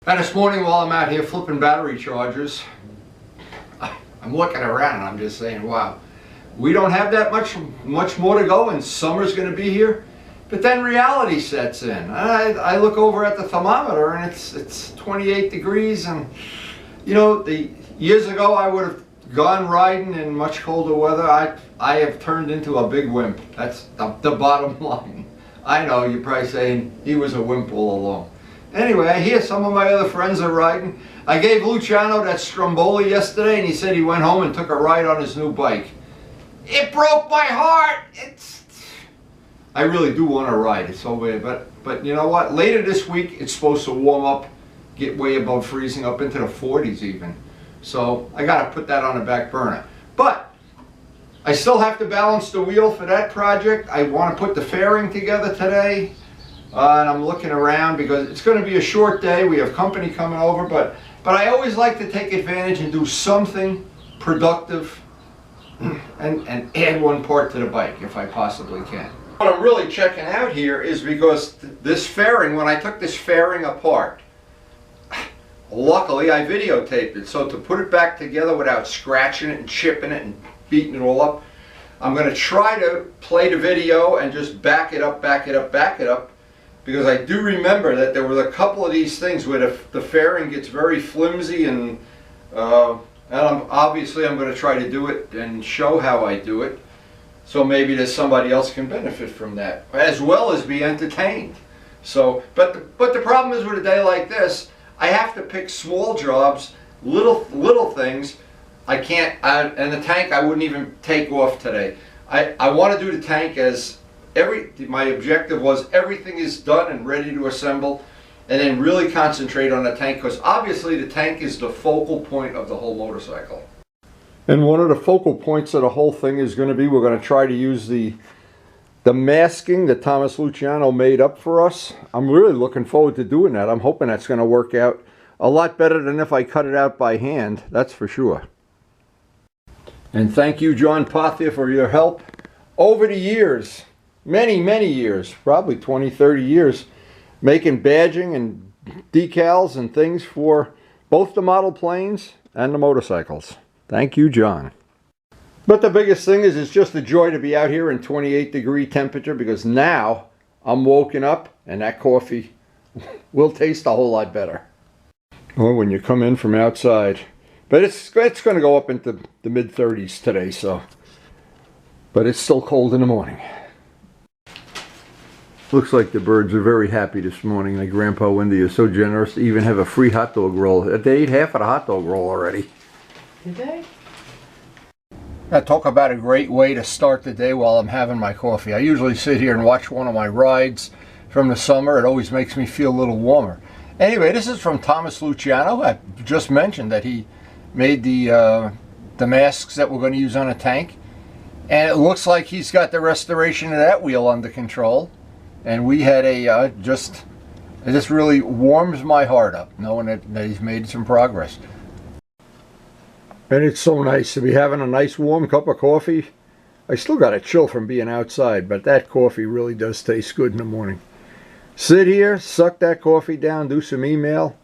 And this morning while I'm out here flipping battery chargers, I'm looking around and I'm just saying, wow, we don't have that much more to go and summer's going to be here. But then reality sets in. I look over at the thermometer and it's 28 degrees, and you know, years ago I would have gone riding in much colder weather. I have turned into a big wimp. That's the bottom line. I know you're probably saying he was a wimp all along. Anyway, I hear some of my other friends are riding. I gave Luciano that Stromboli yesterday, and he said he went home and took a ride on his new bike. It broke my heart. I really do want to ride. It's so weird, but you know what? Later this week, it's supposed to warm up, get way above freezing, up into the 40s even. So I got to put that on the back burner. But I still have to balance the wheel for that project. I want to put the fairing together today. And I'm looking around because it's going to be a short day. We have company coming over, but I always like to take advantage and do something productive and add one part to the bike if I possibly can. What I'm really checking out here is because this fairing, when I took this fairing apart, luckily I videotaped it. So to put it back together without scratching it and chipping it and beating it all up, I'm going to try to play the video and just back it up, because I do remember that there were a couple of these things where the fairing gets very flimsy, and obviously I'm going to try to do it and show how I do it, so maybe there's somebody else can benefit from that as well as be entertained. So, but the problem is with a day like this, I have to pick small jobs, little things. I can't, and the tank I wouldn't even take off today. I want to do the tank as my objective was everything is done and ready to assemble, and then really concentrate on the tank, because obviously the tank is the focal point of the whole motorcycle. And one of the focal points of the whole thing is going to be, we're going to try to use the masking that Thomas Luciano made up for us. I'm really looking forward to doing that. I'm hoping that's going to work out a lot better than if I cut it out by hand, that's for sure. And thank you, John Pathia, for your help over the years. Many years, probably 20-30 years, making badging and decals and things for both the model planes and the motorcycles. Thank you, John. But the biggest thing is, it's just a joy to be out here in 28-degree temperature, because now I'm woken up and that coffee will taste a whole lot better. Or when you come in from outside. But it's going to go up into the mid-30s today, so. But it's still cold in the morning. Looks like the birds are very happy this morning. Like Grandpa Wendy is so generous to even have a free hot dog roll. They ate half of the hot dog roll already. Did they? Now, talk about a great way to start the day while I'm having my coffee. I usually sit here and watch one of my rides from the summer. It always makes me feel a little warmer. Anyway, this is from Thomas Luciano. I just mentioned that he made the masks that we're going to use on a tank. And it looks like he's got the restoration of that wheel under control. And we had it just really warms my heart up knowing that he's made some progress. And it's so nice to be having a nice warm cup of coffee. I still got a chill from being outside, but that coffee really does taste good in the morning. Sit here, suck that coffee down, do some email,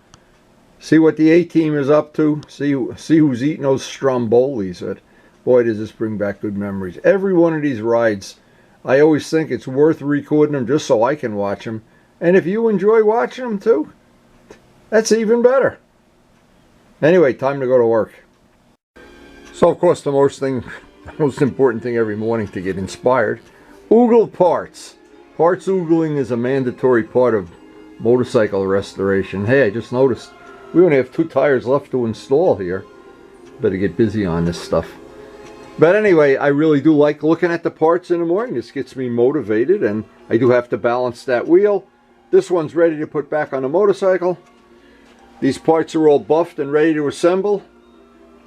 see what the A-team is up to, see who's eating those Strombolis. Boy, does this bring back good memories. Every one of these rides, I always think it's worth recording them just so I can watch them. And if you enjoy watching them too, that's even better. Anyway, time to go to work. So, of course, the most important thing every morning to get inspired, oogle parts. Parts oogling is a mandatory part of motorcycle restoration. Hey, I just noticed we only have 2 tires left to install here. Better get busy on this stuff. But anyway, I really do like looking at the parts in the morning. This gets me motivated, and I do have to balance that wheel. This one's ready to put back on the motorcycle. These parts are all buffed and ready to assemble.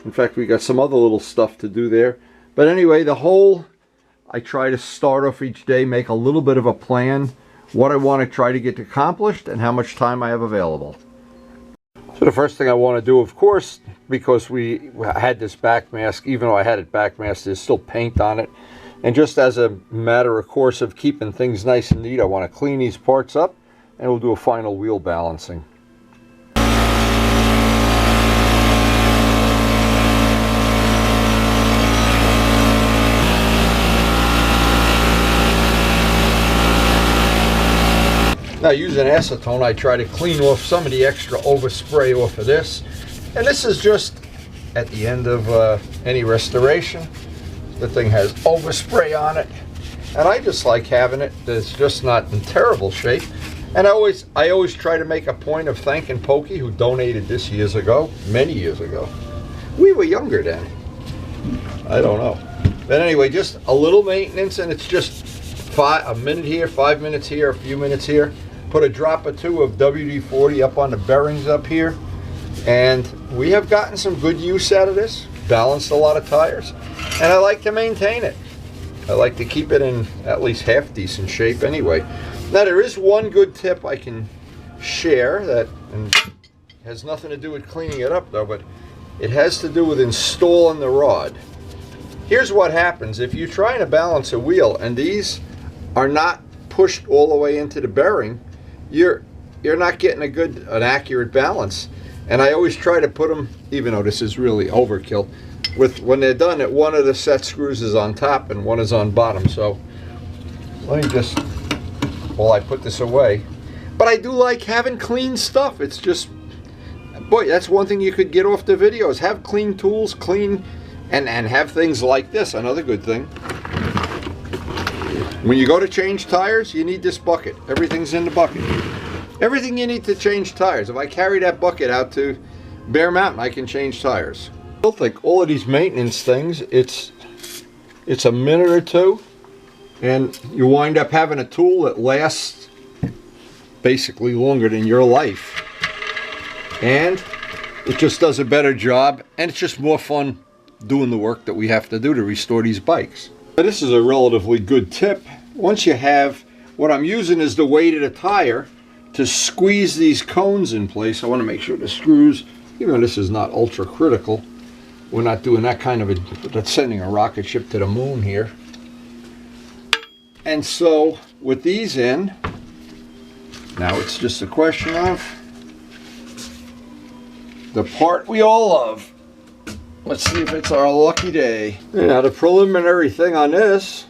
In fact, we got some other little stuff to do there. But anyway, I try to start off each day, make a little bit of a plan, what I want to try to get accomplished, and how much time I have available. So the first thing I want to do, of course, because we had this back mask, even though I had it back masked, there's still paint on it. And just as a matter of course of keeping things nice and neat, I want to clean these parts up, and we'll do a final wheel balancing. Now using acetone, I try to clean off some of the extra overspray off of this. And this is just at the end of any restoration. The thing has overspray on it. And I just like having it. It's just not in terrible shape. And I always try to make a point of thanking Pokey, who donated this years ago, many years ago. We were younger then. I don't know. But anyway, just a little maintenance, and it's just a minute here, 5 minutes here, a few minutes here. Put a drop or two of WD-40 up on the bearings up here. And we have gotten some good use out of this. Balanced a lot of tires. And I like to maintain it. I like to keep it in at least half decent shape anyway. Now there is one good tip I can share that and has nothing to do with cleaning it up though, but it has to do with installing the rod. Here's what happens if you're trying to balance a wheel and these are not pushed all the way into the bearing, you're not getting an accurate balance. And I always try to put them, even though this is really overkill, when they're done, that one of the set screws is on top and one is on bottom. So let me just, while I put this away. But I do like having clean stuff. It's just, boy, that's one thing you could get off the videos. Have clean tools, and have things like this. Another good thing. When you go to change tires, you need this bucket. Everything's in the bucket. Everything you need to change tires. If I carry that bucket out to Bear Mountain, I can change tires. I still think all of these maintenance things, it's a minute or two, and you wind up having a tool that lasts basically longer than your life. And it just does a better job, and it's just more fun doing the work that we have to do to restore these bikes. But this is a relatively good tip. Once you have, what I'm using is the weight of the tire to squeeze these cones in place. I want to make sure the screws, even though this is not ultra critical, we're not doing that kind of that's sending a rocket ship to the moon here. And so with these in, now it's just a question of the part we all love. Let's see if it's our lucky day. Now the preliminary thing on this,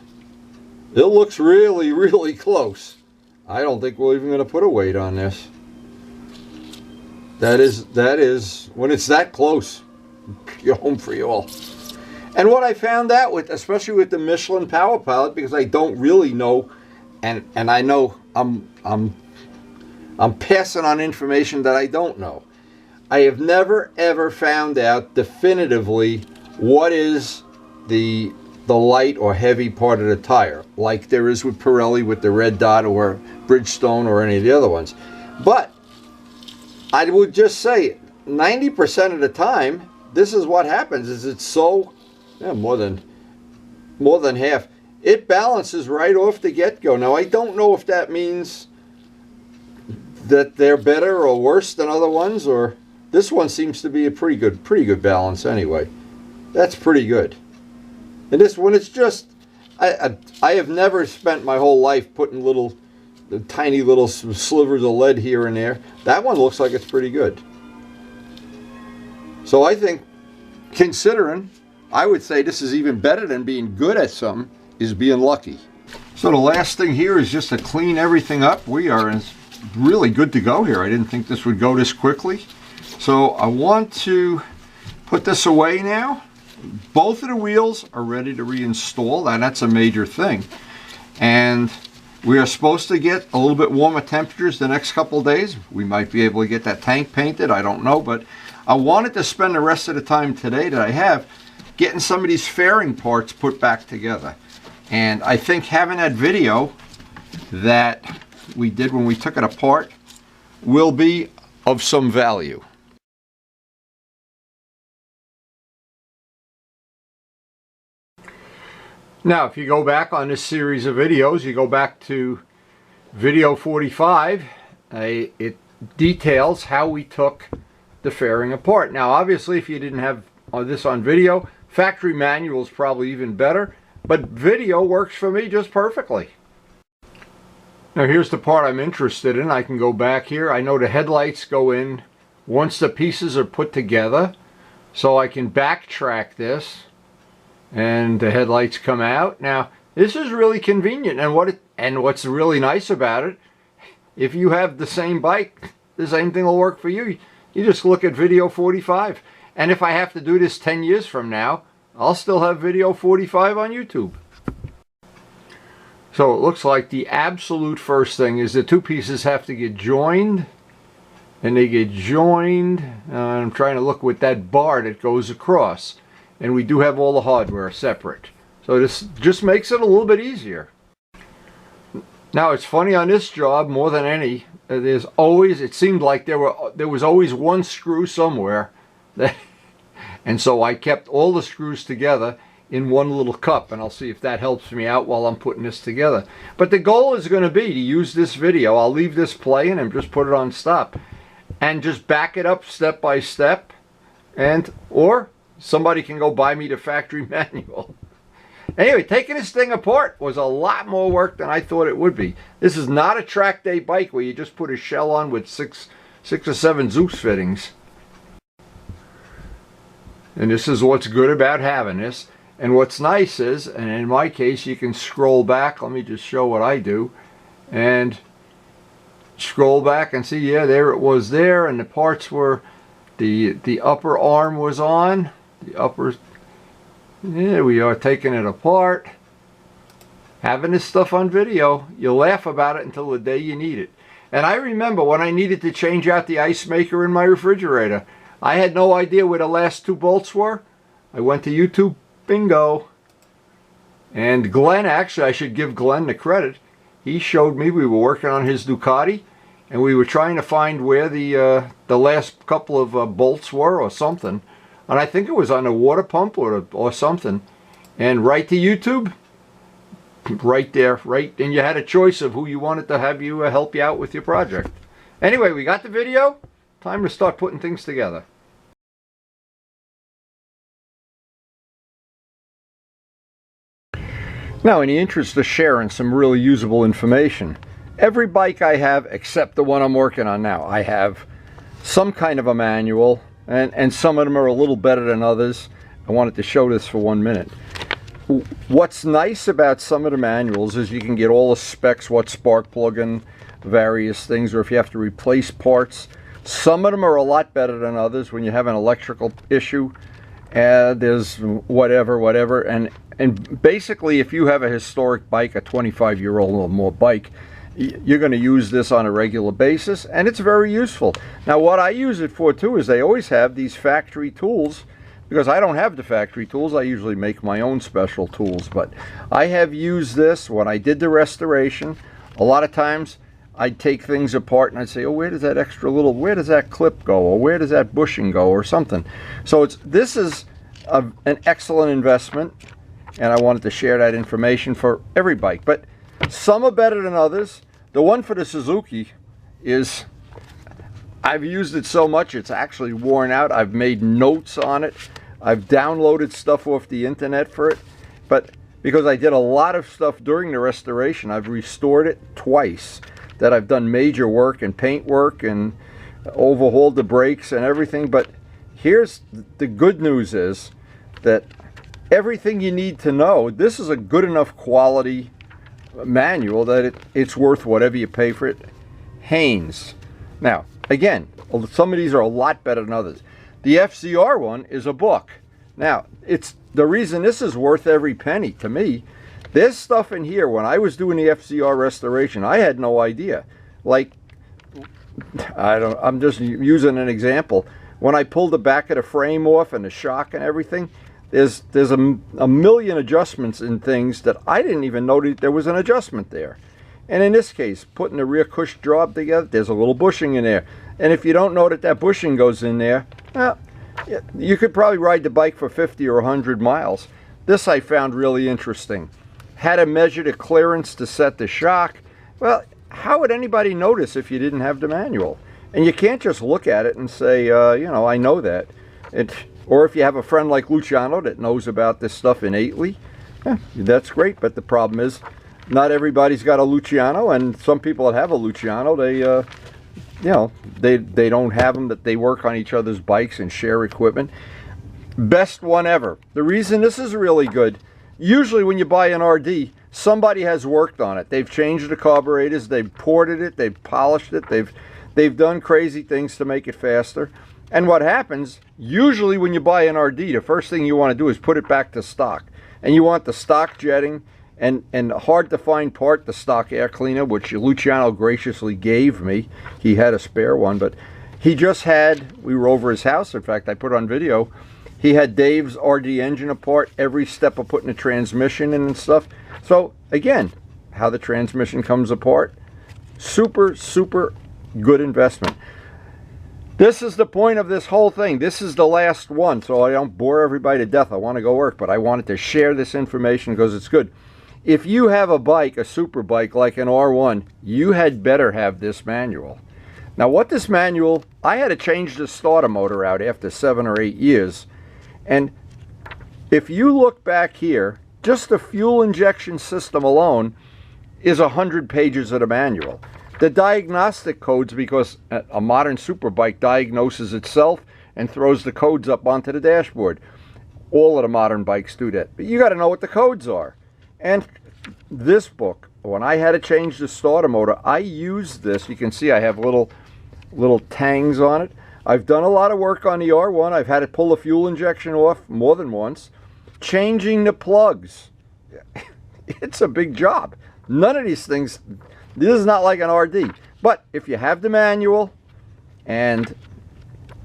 it looks really, really close. I don't think we're even going to put a weight on this. That is, when it's that close, you're home for you all. And what I found out with, especially with the Michelin Power Pilot, because I don't really know, and I know I'm passing on information that I don't know. I have never ever found out definitively what is the light or heavy part of the tire, like there is with Pirelli with the red dot or Bridgestone or any of the other ones. But I would just say 90% of the time, this is what happens, is it's so, more than half, it balances right off the get-go. Now I don't know if that means that they're better or worse than other ones, or this one seems to be a pretty good balance anyway. That's pretty good. And this one, it's just, I have never spent my whole life putting tiny little slivers of lead here and there. That one looks like it's pretty good. So I think, considering, I would say this is even better than being good at something, is being lucky. So the last thing here is just to clean everything up. We are really good to go here. I didn't think this would go this quickly. So I want to put this away now. Both of the wheels are ready to reinstall, and that's a major thing. And we are supposed to get a little bit warmer temperatures the next couple of days. We might be able to get that tank painted, I don't know, but I wanted to spend the rest of the time today that I have getting some of these fairing parts put back together. And I think having that video that we did when we took it apart will be of some value. Now, if you go back on this series of videos, you go back to video 45, it details how we took the fairing apart. Now, obviously, if you didn't have this on video, factory manual is probably even better, but video works for me just perfectly. Now, here's the part I'm interested in. I can go back here. I know the headlights go in once the pieces are put together, so I can backtrack this. And the headlights come out. Now, this is really convenient, and what's really nice about it, if you have the same bike, the same thing will work for you. You just look at video 45. And if I have to do this 10 years from now, I'll still have video 45 on YouTube. So it looks like the absolute first thing is the two pieces have to get joined. And they get joined. I'm trying to look with that bar that goes across. And we do have all the hardware separate. So this just makes it a little bit easier. Now it's funny on this job more than any. There's always, it seemed like there was always one screw somewhere. And so I kept all the screws together in one little cup, and I'll see if that helps me out while I'm putting this together. But the goal is going to be to use this video. I'll leave this playing and just put it on stop and just back it up step by step, or somebody can go buy me the factory manual. Anyway, taking this thing apart was a lot more work than I thought it would be. This is not a track day bike where you just put a shell on with six or seven Zeus fittings. And this is what's good about having this. And what's nice is, and in my case, you can scroll back. Let me just show what I do. And scroll back and see, yeah, there it was there. And the parts were, the upper arm was on. The upper, there we are, taking it apart. Having this stuff on video, you laugh about it until the day you need it. And I remember when I needed to change out the ice maker in my refrigerator. I had no idea where the last two bolts were. I went to YouTube, bingo. And Glenn, actually I should give Glenn the credit. He showed me, we were working on his Ducati, and we were trying to find where the last couple of bolts were or something. And I think it was on a water pump or something. And right to YouTube, right there, right, and you had a choice of who you wanted to have you help you out with your project. Anyway, we got the video. Time to start putting things together. Now, in the interest of sharing some really usable information, every bike I have, except the one I'm working on now, I have some kind of a manual, and some of them are a little better than others. I wanted to show this for 1 minute. What's nice about some of the manuals is you can get all the specs, what spark plug in, various things, or if you have to replace parts. Some of them are a lot better than others. When you have an electrical issue, there's whatever, and basically if you have a historic bike, a 25-year-old or more bike, you're going to use this on a regular basis, and it's very useful. Now what I use it for too is they always have these factory tools, because I don't have the factory tools. I usually make my own special tools, but I have used this when I did the restoration. A lot of times I'd take things apart and I'd say, oh, where does that extra little, where does that clip go, or where does that bushing go, or something. So this is an excellent investment, and I wanted to share that information for every bike. But some are better than others. The one for the Suzuki is, I've used it so much it's actually worn out. I've made notes on it. I've downloaded stuff off the internet for it. But because I did a lot of stuff during the restoration, I've restored it twice. That I've done major work and paint work and overhauled the brakes and everything. But here's the good news is that everything you need to know, this is a good enough quality manual that it's worth whatever you pay for it. Haynes. Now, again, some of these are a lot better than others. The FZR one is a book. Now, it's the reason this is worth every penny to me. There's stuff in here, when I was doing the FZR restoration, I had no idea. Like, I'm just using an example. When I pulled the back of the frame off and the shock and everything, there's a million adjustments in things that I didn't even know that there was an adjustment there. And in this case, putting the rear cush job together, there's a little bushing in there. And if you don't know that bushing goes in there, well, you could probably ride the bike for 50 or 100 miles. This I found really interesting. Had to measure the clearance to set the shock. Well, how would anybody notice if you didn't have the manual? And you can't just look at it and say, you know, I know that. Or if you have a friend like Luciano that knows about this stuff innately, that's great. But the problem is, not everybody's got a Luciano, and some people that have a Luciano, they, you know, they don't have them, that they work on each other's bikes and share equipment. Best one ever. The reason this is really good, usually when you buy an RD, somebody has worked on it. They've changed the carburetors, they've ported it, they've polished it, they've done crazy things to make it faster. And what happens, usually when you buy an RD, the first thing you want to do is put it back to stock. And you want the stock jetting and hard to find part, the stock air cleaner, which Luciano graciously gave me. He had a spare one, but he just had, we were over his house, in fact, I put it on video. He had Dave's RD engine apart, every step of putting the transmission in and stuff. So again, how the transmission comes apart, super, super good investment. This is the point of this whole thing. This is the last one, so I don't bore everybody to death. I want to go work, but I wanted to share this information because it's good. If you have a bike, a super bike like an R1, you had better have this manual. Now what this manual, I had to change the starter motor out after 7 or 8 years. And if you look back here, just the fuel injection system alone is 100 pages of the manual. The diagnostic codes, because a modern superbike diagnoses itself and throws the codes up onto the dashboard. All of the modern bikes do that. But you got to know what the codes are. And this book, when I had to change the starter motor, I used this. You can see I have little tangs on it. I've done a lot of work on the R1. I've had to pull the fuel injection off more than once. Changing the plugs. It's a big job. None of these things, this is not like an RD. But if you have the manual, and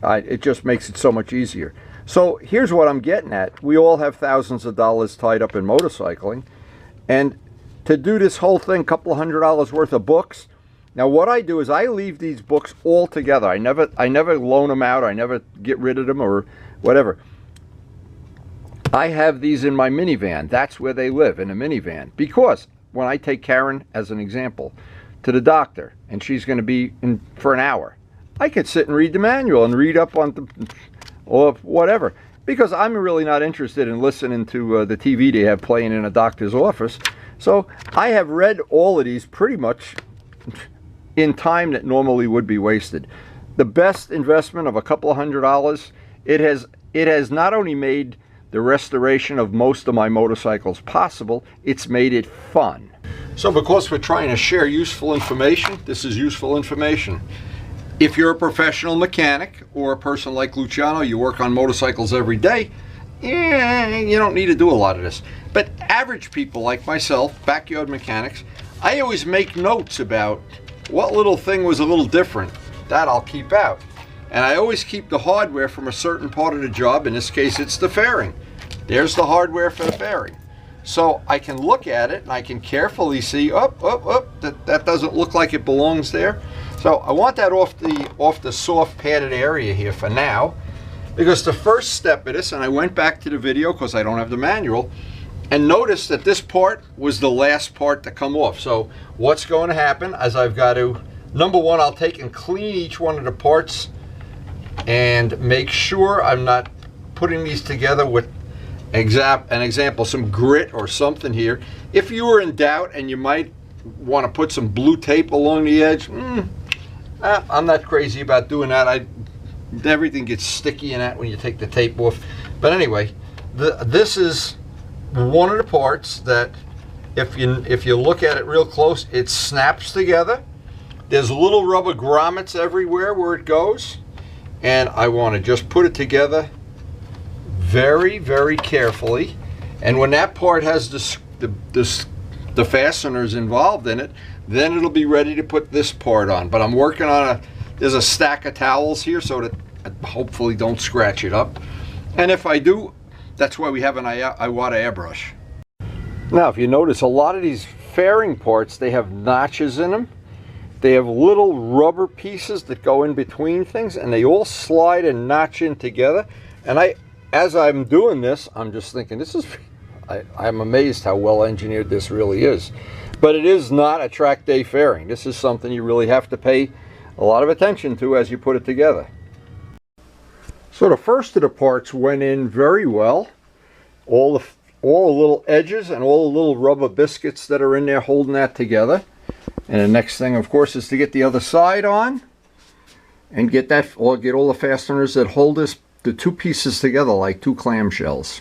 it just makes it so much easier. So here's what I'm getting at. We all have thousands of dollars tied up in motorcycling. And to do this whole thing, couple of $100 worth of books. Now what I do is I leave these books all together. I never loan them out. I never get rid of them or whatever. I have these in my minivan. That's where they live, in a minivan. Because when I take Karen, as an example, to the doctor, and she's going to be in for an hour, I could sit and read the manual and read up on the, or whatever. Because I'm really not interested in listening to the TV they have playing in a doctor's office. So I have read all of these pretty much in time that normally would be wasted. The best investment of a couple of $100, it has not only made the restoration of most of my motorcycles possible, it's made it fun. So because we're trying to share useful information, this is useful information. If you're a professional mechanic or a person like Luciano, you work on motorcycles every day, you don't need to do a lot of this. But average people like myself, backyard mechanics, I always make notes about what little thing was a little different. That I'll keep out. And I always keep the hardware from a certain part of the job. In this case, it's the fairing. There's the hardware for the fairing. So I can look at it and I can carefully see, that doesn't look like it belongs there. So I want that off the soft padded area here for now, because the first step of this, and I went back to the video because I don't have the manual, and notice that this part was the last part to come off. So what's going to happen is I've got to, number one, I'll take and clean each one of the parts and make sure I'm not putting these together with an example, some grit or something here. If you were in doubt and you might want to put some blue tape along the edge, I'm not crazy about doing that. Everything gets sticky in that when you take the tape off. But anyway, this is one of the parts that if you look at it real close, it snaps together. There's little rubber grommets everywhere where it goes. And I want to just put it together very, very carefully. And when that part has the fasteners involved in it, then it'll be ready to put this part on. But I'm working on there's a stack of towels here so that I hopefully don't scratch it up. And if I do, that's why we have an Iwata airbrush. Now, if you notice, a lot of these fairing parts, they have notches in them. They have little rubber pieces that go in between things, and they all slide and notch in together. And as I'm doing this, I'm just thinking, I'm amazed how well engineered this really is. But it is not a track day fairing. This is something you really have to pay a lot of attention to as you put it together. So the first of the parts went in very well. All the little edges and all the little rubber biscuits that are in there holding that together. And the next thing, of course, is to get the other side on and get all the fasteners that hold the two pieces together like two clamshells.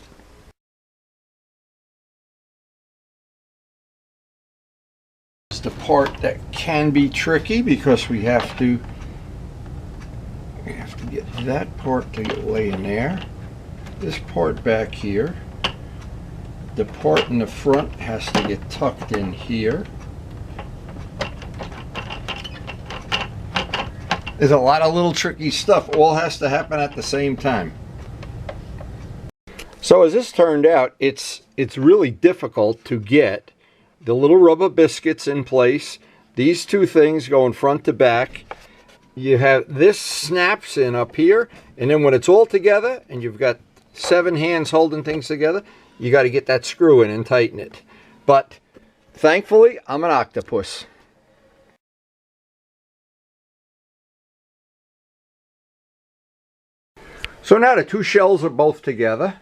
It's the part that can be tricky because we have to get that part to lay in there. This part back here. The part in the front has to get tucked in here. There's a lot of little tricky stuff. All has to happen at the same time. So as this turned out, it's really difficult to get the little rubber biscuits in place. These two things going front to back. You have this snaps in up here, and then when it's all together and you've got 7 hands holding things together, you got to get that screw in and tighten it. But thankfully, I'm an octopus. So now the two shells are both together,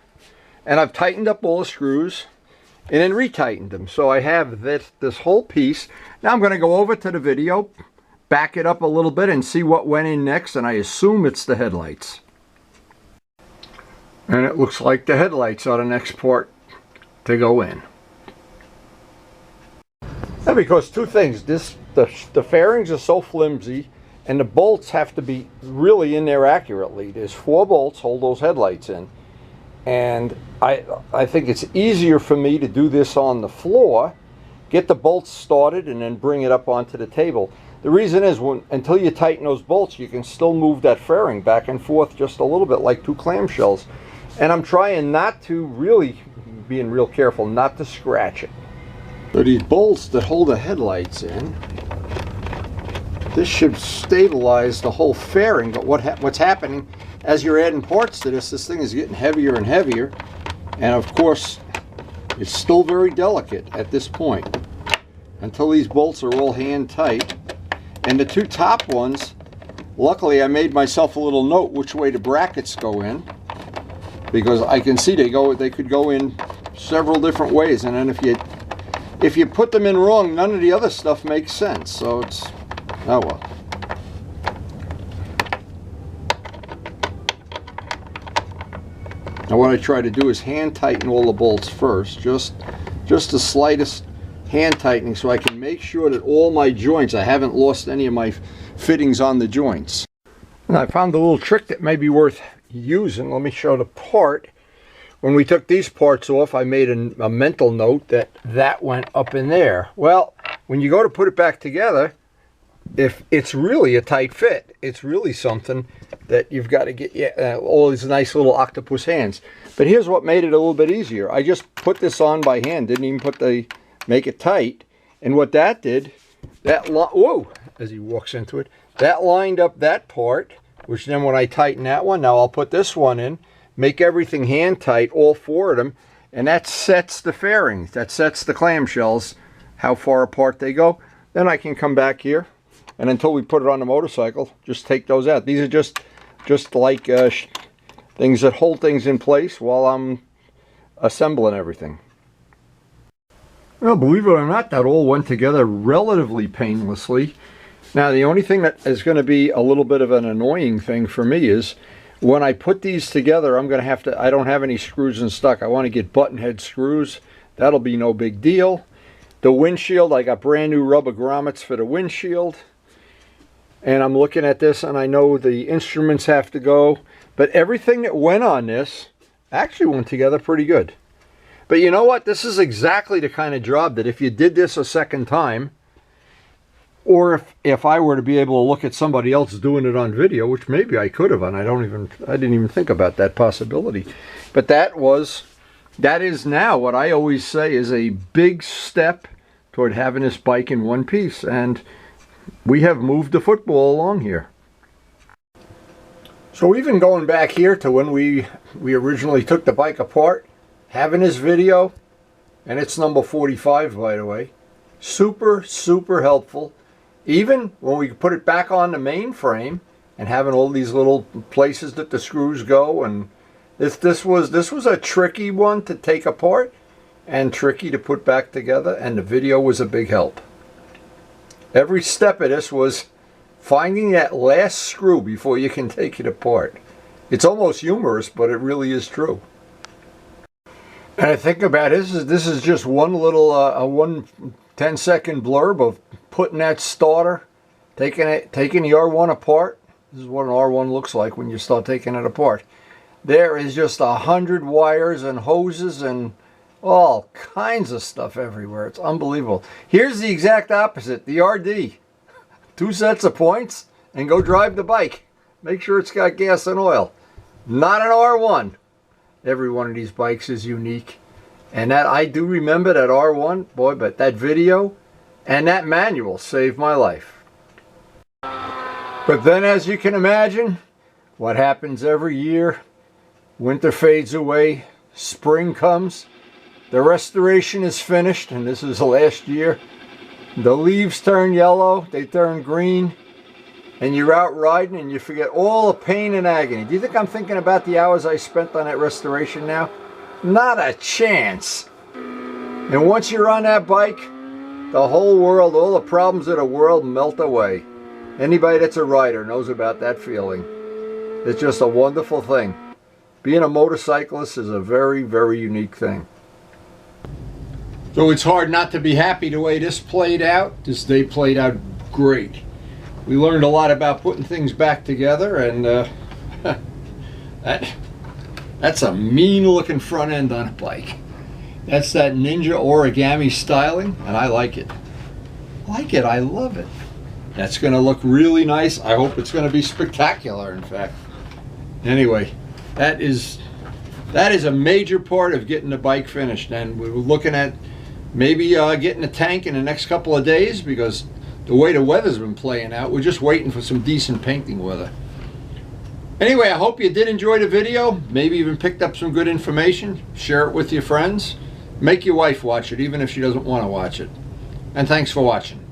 and I've tightened up all the screws and then retightened them. So I have this whole piece. Now I'm going to go over to the video, back it up a little bit and see what went in next, and I assume it's the headlights. And it looks like the headlights are the next part to go in. And because two things, the fairings are so flimsy and the bolts have to be really in there accurately. There's 4 bolts hold those headlights in. And I think it's easier for me to do this on the floor, get the bolts started, and then bring it up onto the table. The reason is, until you tighten those bolts, you can still move that fairing back and forth just a little bit like 2 clamshells. And I'm trying not to really, being real careful, not to scratch it. So these bolts that hold the headlights in, this should stabilize the whole fairing, but what's happening as you're adding parts to this thing is getting heavier and heavier, and of course it's still very delicate at this point until these bolts are all hand tight. And the 2 top ones, luckily I made myself a little note which way the brackets go in, because I can see they could go in several different ways, and then if you put them in wrong, none of the other stuff makes sense. So it's, oh well. Now what I try to do is hand tighten all the bolts first, just the slightest hand tightening, so I can make sure that all my joints, I haven't lost any of my fittings on the joints. And I found a little trick that may be worth using. Let me show the part. When we took these parts off, I made a mental note that went up in there. Well, when you go to put it back together, if it's really a tight fit, it's really something that you've got to get all these nice little octopus hands. But here's what made it a little bit easier. I just put this on by hand, didn't even make it tight. And what that did, whoa, as he walks into it, that lined up that part, which then when I tighten that one, now I'll put this one in, make everything hand tight, all 4 of them, and that sets the fairings, that sets the clamshells, how far apart they go. Then I can come back here, and until we put it on the motorcycle, just take those out. These are just like things that hold things in place while I'm assembling everything. Well, believe it or not, that all went together relatively painlessly. Now, the only thing that is going to be a little bit of an annoying thing for me is when I put these together, I'm going to have to, I don't have any screws in stock. I want to get button head screws. That'll be no big deal. The windshield, I got brand new rubber grommets for the windshield. And I'm looking at this and I know the instruments have to go. But everything that went on this actually went together pretty good. But you know what? This is exactly the kind of job that if you did this a second time, or if I were to be able to look at somebody else doing it on video, which maybe I could have, and I didn't even think about that possibility. But that is now what I always say is a big step toward having this bike in one piece, and we have moved the football along here. So even going back here to when we originally took the bike apart, having this video, and it's number 45 by the way, super helpful. Even when we put it back on the main frame and having all these little places that the screws go, and this was a tricky one to take apart and tricky to put back together, and the video was a big help. Every step of this was finding that last screw before you can take it apart. It's almost humorous, but it really is true. And I think about it, this is just one little one 10-second blurb of putting that starter, taking the R1 apart. This is what an R1 looks like when you start taking it apart. There is just 100 wires and hoses and all kinds of stuff everywhere. It's unbelievable. Here's the exact opposite, the RD. 2 sets of points and go drive the bike. Make sure it's got gas and oil. Not an R1. Every one of these bikes is unique. And that, I do remember that R1, boy, but that video and that manual saved my life. But then, as you can imagine, what happens every year, winter fades away, spring comes, the restoration is finished, and this is the last year. The leaves turn yellow, they turn green, and you're out riding and you forget all the pain and agony. Do you think I'm thinking about the hours I spent on that restoration now? Not a chance. And once you're on that bike, the whole world, all the problems of the world melt away. Anybody that's a rider knows about that feeling. It's just a wonderful thing. Being a motorcyclist is a very, very unique thing. So it's hard not to be happy the way this played out. This day played out great. We learned a lot about putting things back together, and that's a mean looking front end on a bike. That's that ninja origami styling, and I like it. I love it. That's going to look really nice. I hope it's going to be spectacular, in fact. Anyway, that is a major part of getting the bike finished, and we were looking at maybe getting a tank in the next couple of days, because the way the weather's been playing out, we're just waiting for some decent painting weather. Anyway, I hope you did enjoy the video, maybe even picked up some good information. Share it with your friends. Make your wife watch it, even if she doesn't want to watch it. And thanks for watching.